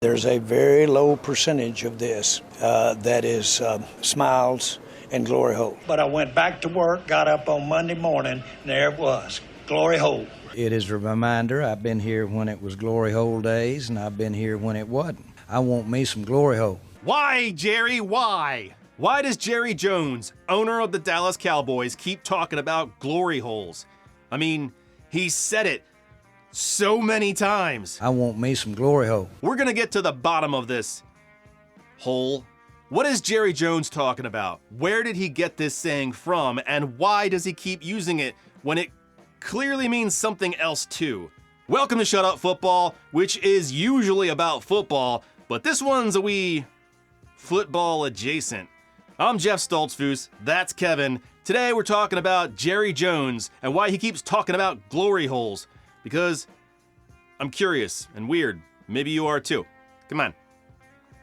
There's a very low percentage of this that is smiles and glory hole. But I went back to work, got up on Monday morning, and there it was, glory hole. It is a reminder I've been here when it was glory hole days, and I've been here when it wasn't. I want me some glory hole. Why, Jerry, why? Why does Jerry Jones, owner of the Dallas Cowboys, keep talking about glory holes? I mean, he said it so many times. I want me some glory hole. We're gonna get to the bottom of this hole. What is Jerry Jones talking about? Where did he get this saying from, and why does he keep using it when it clearly means something else too? Welcome to Shut Up Football, which is usually about football, but this one's a wee football adjacent. I'm Jeff Stoltzfus, that's Kevin. Today we're talking about Jerry Jones and why he keeps talking about glory holes. Because I'm curious and weird. Maybe you are too. Come on.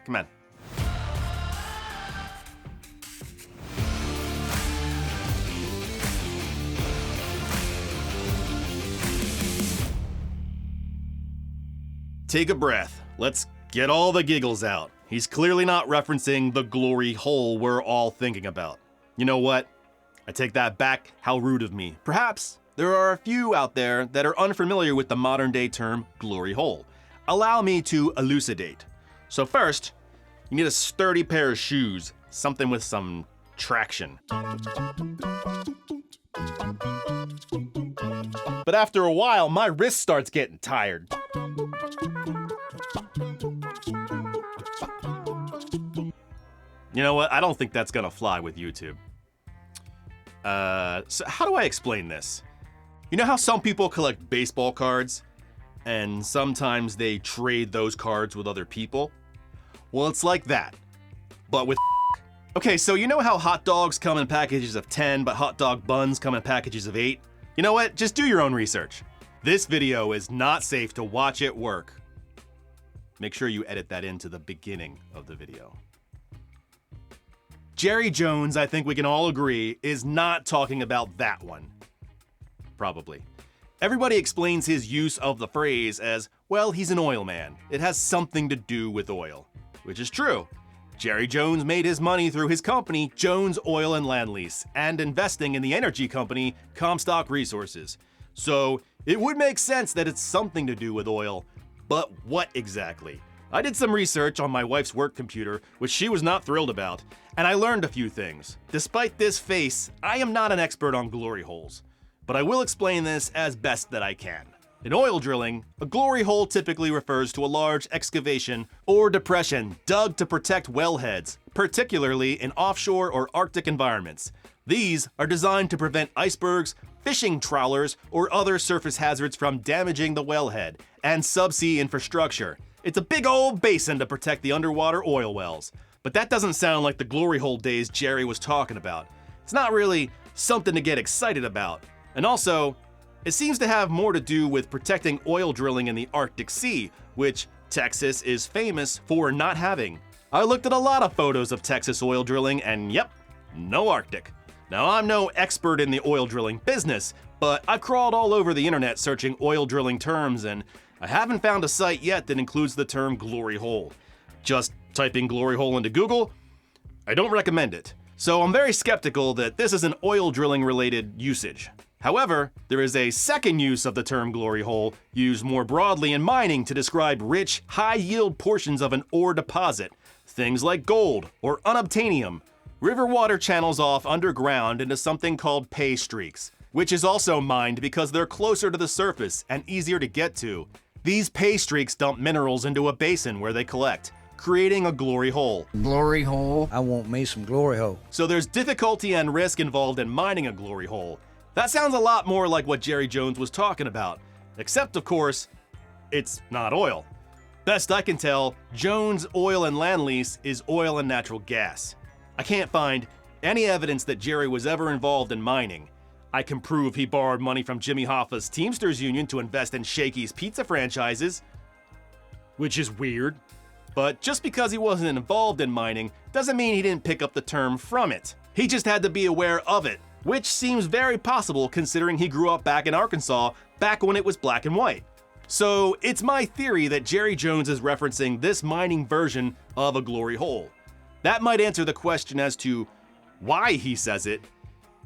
Come on. Take a breath. Let's get all the giggles out. He's clearly not referencing the glory hole we're all thinking about. You know what? I take that back. How rude of me. Perhaps there are a few out there that are unfamiliar with the modern day term glory hole. Allow me to elucidate. So first, you need a sturdy pair of shoes, something with some traction. But after a while, my wrist starts getting tired. You know what? I don't think that's gonna fly with YouTube. So how do I explain this? You know how some people collect baseball cards and sometimes they trade those cards with other people? Well, it's like that, but with Okay, so you know how hot dogs come in packages of 10, but hot dog buns come in packages of 8? You know what? Just do your own research. This video is not safe to watch at work. Make sure you edit that into the beginning of the video. Jerry Jones, I think we can all agree, is not talking about that one. Probably. Everybody explains his use of the phrase as, well, he's an oil man. It has something to do with oil. Which is true. Jerry Jones made his money through his company, Jones Oil and Land Lease, and investing in the energy company, Comstock Resources. So it would make sense that it's something to do with oil, but what exactly? I did some research on my wife's work computer, which she was not thrilled about, and I learned a few things. Despite this face, I am not an expert on glory holes, but I will explain this as best that I can. In oil drilling, a glory hole typically refers to a large excavation or depression dug to protect wellheads, particularly in offshore or Arctic environments. These are designed to prevent icebergs, fishing trawlers, or other surface hazards from damaging the wellhead and subsea infrastructure. It's a big old basin to protect the underwater oil wells. But that doesn't sound like the glory hole days Jerry was talking about. It's not really something to get excited about. And also, it seems to have more to do with protecting oil drilling in the Arctic Sea, which Texas is famous for not having. I looked at a lot of photos of Texas oil drilling and yep, no Arctic. Now I'm no expert in the oil drilling business, but I've crawled all over the internet searching oil drilling terms and I haven't found a site yet that includes the term glory hole. Just typing glory hole into Google, I don't recommend it. So I'm very skeptical that this is an oil drilling related usage. However, there is a second use of the term glory hole used more broadly in mining to describe rich, high-yield portions of an ore deposit. Things like gold or unobtainium. River water channels off underground into something called pay streaks, which is also mined because they're closer to the surface and easier to get to. These pay streaks dump minerals into a basin where they collect, creating a glory hole. Glory hole? I want me some glory hole. So there's difficulty and risk involved in mining a glory hole. That sounds a lot more like what Jerry Jones was talking about, except of course, it's not oil. Best I can tell, Jones Oil and Land Lease is oil and natural gas. I can't find any evidence that Jerry was ever involved in mining. I can prove he borrowed money from Jimmy Hoffa's Teamsters Union to invest in Shakey's pizza franchises, which is weird. But just because he wasn't involved in mining doesn't mean he didn't pick up the term from it. He just had to be aware of it, which seems very possible considering he grew up back in Arkansas back when it was black and white. So it's my theory that Jerry Jones is referencing this mining version of a glory hole. That might answer the question as to why he says it,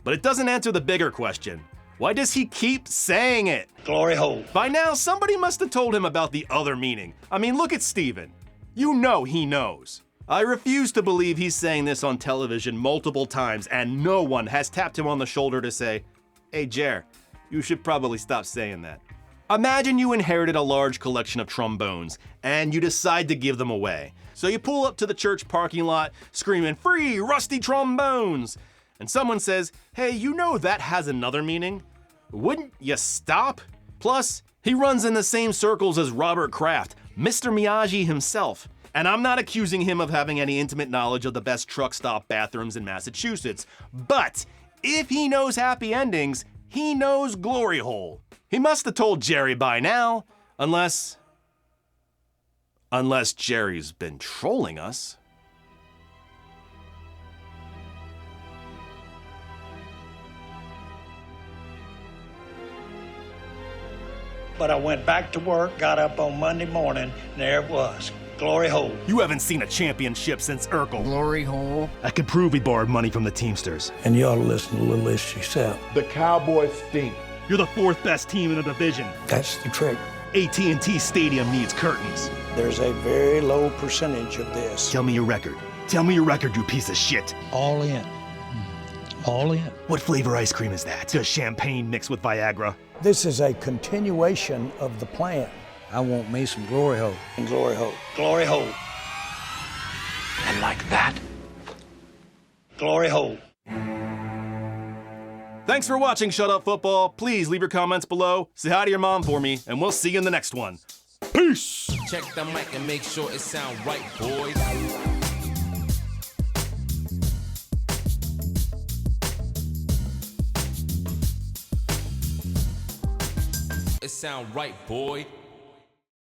but it doesn't answer the bigger question. Why does he keep saying it? Glory hole. By now, somebody must have told him about the other meaning. I mean, look at Steven. You know he knows. I refuse to believe he's saying this on television multiple times and no one has tapped him on the shoulder to say, "Hey Jer, you should probably stop saying that." Imagine you inherited a large collection of trombones and you decide to give them away. So you pull up to the church parking lot screaming, "Free rusty trombones!" And someone says, "Hey, you know that has another meaning? Wouldn't you stop?" Plus, he runs in the same circles as Robert Kraft, Mr. Miyagi himself. And I'm not accusing him of having any intimate knowledge of the best truck stop bathrooms in Massachusetts. But if he knows happy endings, he knows glory hole. He must have told Jerry by now, unless Jerry's been trolling us. But I went back to work, got up on Monday morning, and there it was. Glory hole. You haven't seen a championship since Urkel. Glory hole. I could prove we borrowed money from the Teamsters. And you ought to listen to Little Issy South. The Cowboys stink. You're the fourth best team in the division. That's the trick. AT&T Stadium needs curtains. There's a very low percentage of this. Tell me your record. Tell me your record, you piece of shit. All in. All in. What flavor ice cream is that? Does champagne mix with Viagra? This is a continuation of the plan. I want me some glory hole. And glory hole. Glory hole. And like that, Glory hole. Thanks for watching Shut Up Football. Please leave your comments below, say hi to your mom for me, and we'll see you in the next one. Peace! Check the mic and make sure it sound right, boys. It sound right, boy.